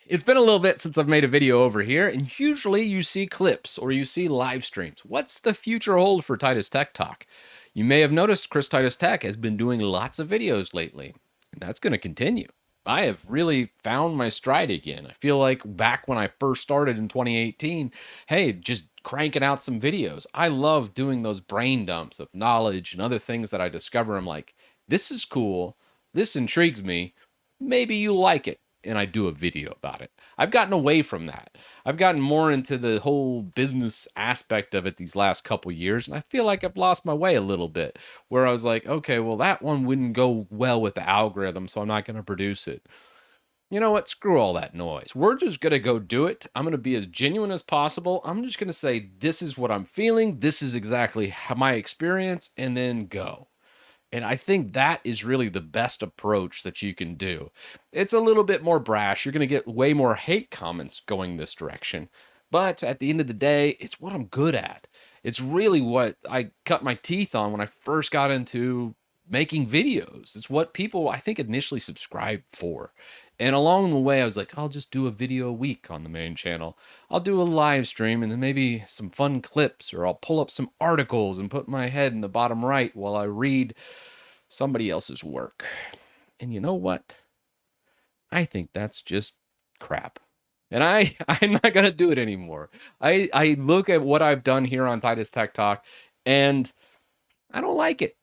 It's been a little bit since I've made a video over here, and usually you see clips or you see live streams. What's the future hold for Titus Tech Talk? You may have noticed Chris Titus Tech has been doing lots of videos lately, and that's going to continue. I have really found my stride again. I feel like back when I first started in 2018, hey, just cranking out some videos. I love doing those brain dumps of knowledge and other things that I discover. I'm like, this is cool. This intrigues me. Maybe you like it, and I do a video about it. I've gotten away from that. I've gotten more into the whole business aspect of it these last couple years, and I feel like I've lost my way a little bit. Where I was like, okay, well, that one wouldn't go well with the algorithm, so I'm not going to produce it. You know what? Screw all that noise. We're just going to go do it. I'm going to be as genuine as possible. I'm just going to say, this is what I'm feeling. This is exactly my experience, and then go. And I think that is really the best approach that you can do. It's a little bit more brash. You're going to get way more hate comments going this direction. But at the end of the day, it's what I'm good at. It's really what I cut my teeth on when I first got into making videos. It's what people, I think, initially subscribed for. And along the way, I was like, I'll just do a video a week on the main channel. I'll do a live stream and then maybe some fun clips, or I'll pull up some articles and put my head in the bottom right while I read somebody else's work. And you know what? I think that's just crap. And I'm not going to do it anymore. I look at what I've done here on Titus Tech Talk and I don't like it.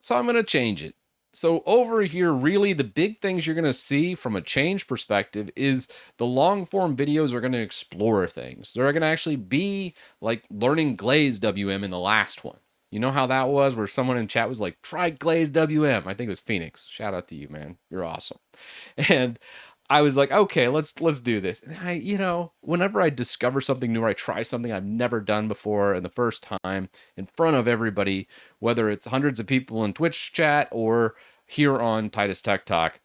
So I'm going to change it. So over here, really the big things you're going to see from a change perspective is the long form videos are going to explore things. They're going to actually be like learning Glaze WM in the last one. You know how that was, where someone in chat was like, try Glaze WM. I think it was Phoenix. Shout out to you, man. You're awesome. And I was like, okay, let's do this. And whenever I discover something new or I try something I've never done before and the first time in front of everybody, whether it's hundreds of people in Twitch chat or here on Titus Tech Talk,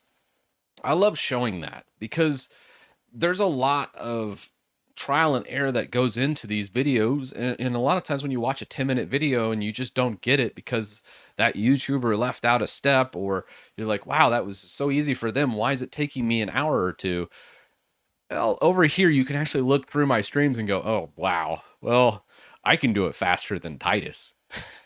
I love showing that because there's a lot of trial and error that goes into these videos. And a lot of times when you watch a 10-minute video and you just don't get it because that YouTuber left out a step, or you're like, wow, that was so easy for them. Why is it taking me an hour or two? Well, over here, you can actually look through my streams and go, oh, wow, well, I can do it faster than Titus.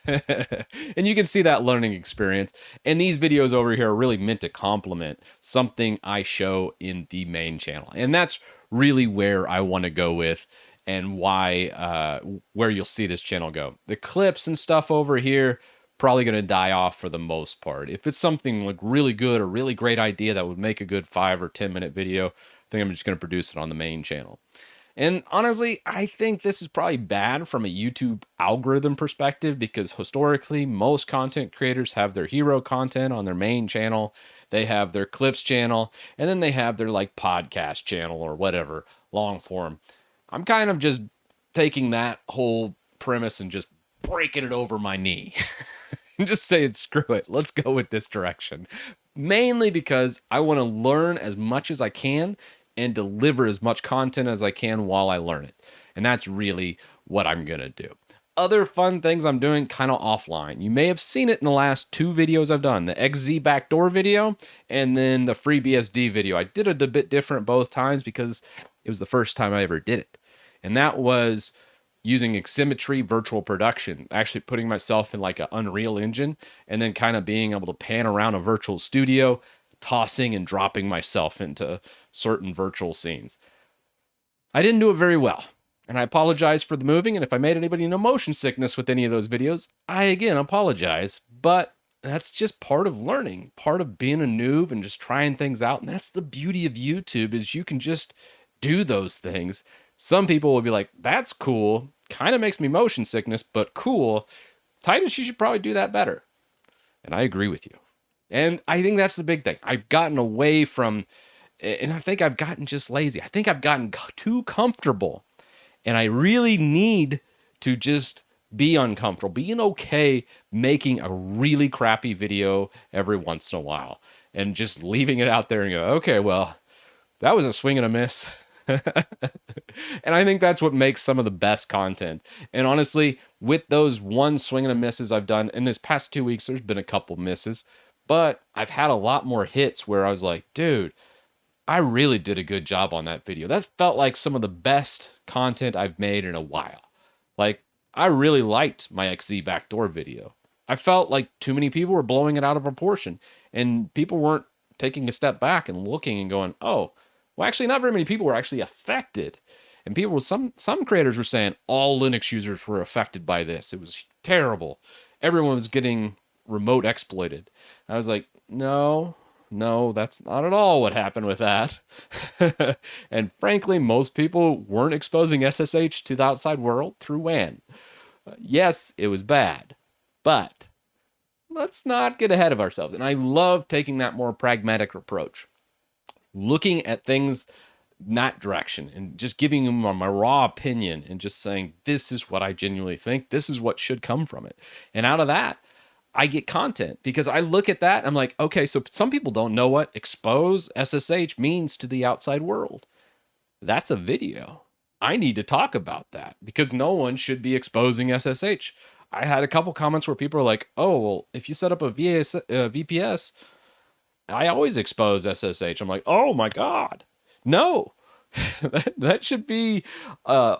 And you can see that learning experience. And these videos over here are really meant to complement something I show in the main channel. And that's really where I want to go with and why, where you'll see this channel go. The clips and stuff over here, probably going to die off for the most part. If it's something like really good or really great idea that would make a good 5 or 10-minute video, I think I'm just going to produce it on the main channel. And honestly, I think this is probably bad from a YouTube algorithm perspective because historically, most content creators have their hero content on their main channel, they have their clips channel, and then they have their like podcast channel or whatever, long form. I'm kind of just taking that whole premise and just breaking it over my knee. And just saying, screw it, let's go with this direction. Mainly because I want to learn as much as I can and deliver as much content as I can while I learn it. And that's really what I'm going to do. Other fun things I'm doing kind of offline. You may have seen it in the last 2 videos I've done, the XZ backdoor video and then the FreeBSD video. I did it a bit different both times because it was the first time I ever did it. And that was using Ximmetry virtual production, actually putting myself in like an Unreal Engine and then kind of being able to pan around a virtual studio, tossing and dropping myself into certain virtual scenes. I didn't do it very well, and I apologize for the moving, and if I made anybody know motion sickness with any of those videos, I again apologize, but that's just part of learning, part of being a noob and just trying things out. And that's the beauty of YouTube, is you can just do those things. Some people will be like, that's cool, kind of makes me motion sickness, but cool. Titus, you should probably do that better. And I agree with you. And I think that's the big thing. I've gotten away from, and I think I've gotten just lazy. I think I've gotten too comfortable. And I really need to just be uncomfortable, being okay making a really crappy video every once in a while and just leaving it out there and go, okay, well, that was a swing and a miss. And I think that's what makes some of the best content. And honestly, with those one swing and a misses I've done in this past 2 weeks, there's been a couple misses, but I've had a lot more hits where I was like, dude, I really did a good job on that video. That felt like some of the best content I've made in a while. Like, I really liked my XZ backdoor video. I felt like too many people were blowing it out of proportion, and people weren't taking a step back and looking and going, "Oh, well, actually, not very many people were actually affected." And people, some creators were saying all Linux users were affected by this. It was terrible. Everyone was getting remote exploited. I was like, no, no, that's not at all what happened with that. And frankly, most people weren't exposing SSH to the outside world through WAN. Yes, it was bad, but let's not get ahead of ourselves. And I love taking that more pragmatic approach, looking at things in that direction and just giving them my raw opinion and just saying, this is what I genuinely think. This is what should come from it. And out of that, I get content because I look at that. I'm like, okay, so some people don't know what expose SSH means to the outside world. That's a video. I need to talk about that because no one should be exposing SSH. I had a couple comments where people are like, oh, well, if you set up a VPS, I always expose SSH. I'm like, oh my God. No, that should be a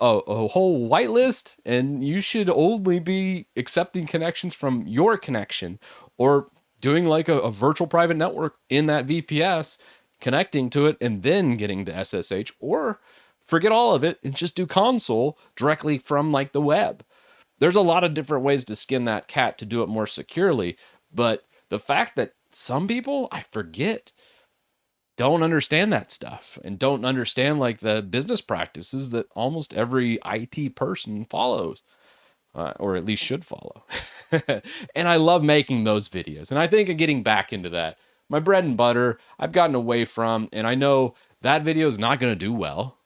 whole whitelist, and you should only be accepting connections from your connection or doing like a virtual private network in that VPS, connecting to it, and then getting to SSH, or forget all of it and just do console directly from like the web. There's a lot of different ways to skin that cat to do it more securely, but the fact that some people, I forget, don't understand that stuff and don't understand like the business practices that almost every IT person follows, or at least should follow. And I love making those videos. And I think of getting back into that. My bread and butter, I've gotten away from, and I know that video is not going to do well,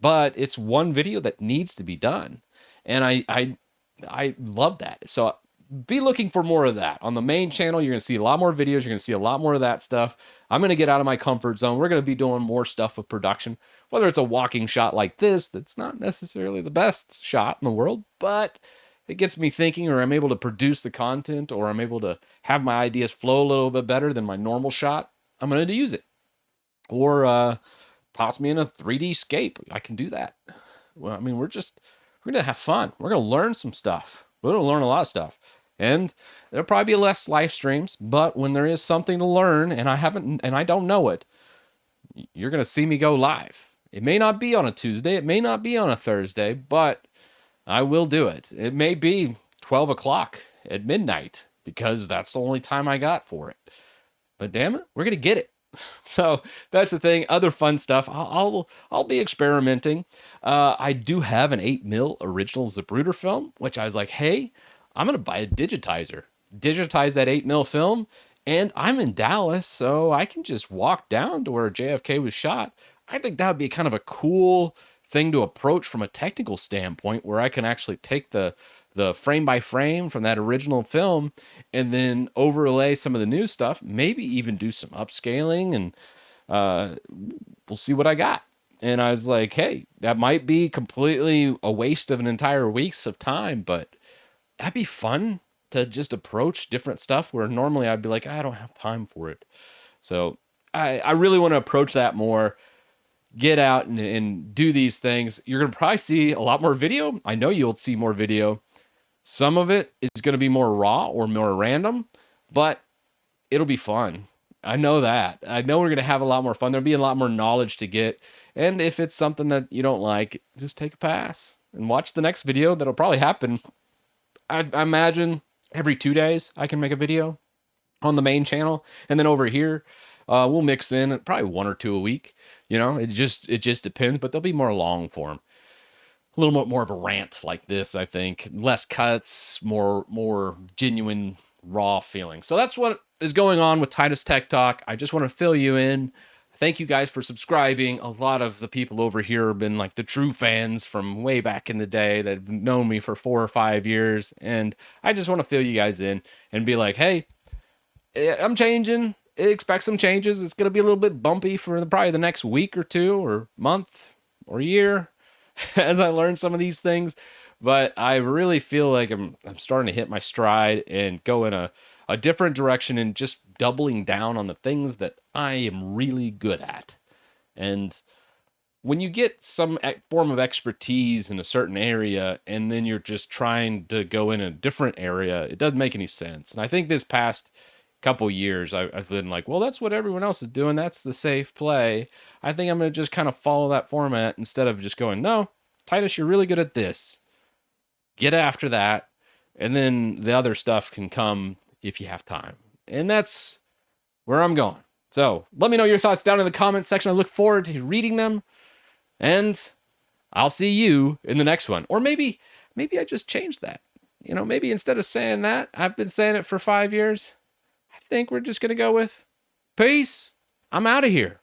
but it's one video that needs to be done. And I love that. So be looking for more of that. On the main channel, you're going to see a lot more videos. You're going to see a lot more of that stuff. I'm going to get out of my comfort zone. We're going to be doing more stuff with production, whether it's a walking shot like this, that's not necessarily the best shot in the world, but it gets me thinking, or I'm able to produce the content, or I'm able to have my ideas flow a little bit better than my normal shot. I'm going to use it. Or toss me in a 3D scape. I can do that. Well, I mean, we're going to have fun. We're going to learn some stuff. We're going to learn a lot of stuff. And there'll probably be less live streams, but when there is something to learn and I don't know it, you're going to see me go live. It may not be on a Tuesday. It may not be on a Thursday, but I will do it. It may be 12 o'clock at midnight because that's the only time I got for it. But damn it, we're going to get it. So that's the thing. Other fun stuff. I'll be experimenting. I do have an 8mm original Zapruder film, which I was like, hey, I'm gonna buy a digitizer, digitize that 8mm film, and I'm in Dallas, so I can just walk down to where JFK was shot. I think that would be kind of a cool thing to approach from a technical standpoint, where I can actually take the frame by frame from that original film and then overlay some of the new stuff, maybe even do some upscaling, and we'll see what I got. And I was like, hey, that might be completely a waste of an entire week's of time, but that'd be fun to just approach different stuff where normally I'd be like, I don't have time for it. So I really want to approach that more, get out and do these things. You're going to probably see a lot more video. I know you'll see more video. Some of it is going to be more raw or more random, but it'll be fun. I know that. I know we're going to have a lot more fun. There'll be a lot more knowledge to get. And if it's something that you don't like, just take a pass and watch the next video. That'll probably happen. I imagine every 2 days I can make a video on the main channel. And then over here, we'll mix in probably one or two a week. You know, it just depends, but they'll be more long form. A little bit more of a rant like this, I think. Less cuts, more genuine, raw feeling. So that's what is going on with Titus Tech Talk. I just want to fill you in. Thank you guys for subscribing. A lot of the people over here have been like the true fans from way back in the day that have known me for 4 or 5 years. And I just want to fill you guys in and be like, hey, I'm changing. Expect some changes. It's going to be a little bit bumpy for probably the next week or two or month or year as I learn some of these things. But I really feel like I'm starting to hit my stride and go in a different direction and just doubling down on the things that I am really good at. And when you get some form of expertise in a certain area and then you're just trying to go in a different area, it doesn't make any sense. And I think this past couple years, I've been like, well, that's what everyone else is doing. That's the safe play. I think I'm going to just kind of follow that format instead of just going, no, Titus, you're really good at this. Get after that. And then the other stuff can come if you have time. And that's where I'm going. So let me know your thoughts down in the comments section. I look forward to reading them. And I'll see you in the next one. Or maybe I just changed that. Maybe instead of saying that, I've been saying it for 5 years. I think we're just going to go with peace. I'm out of here.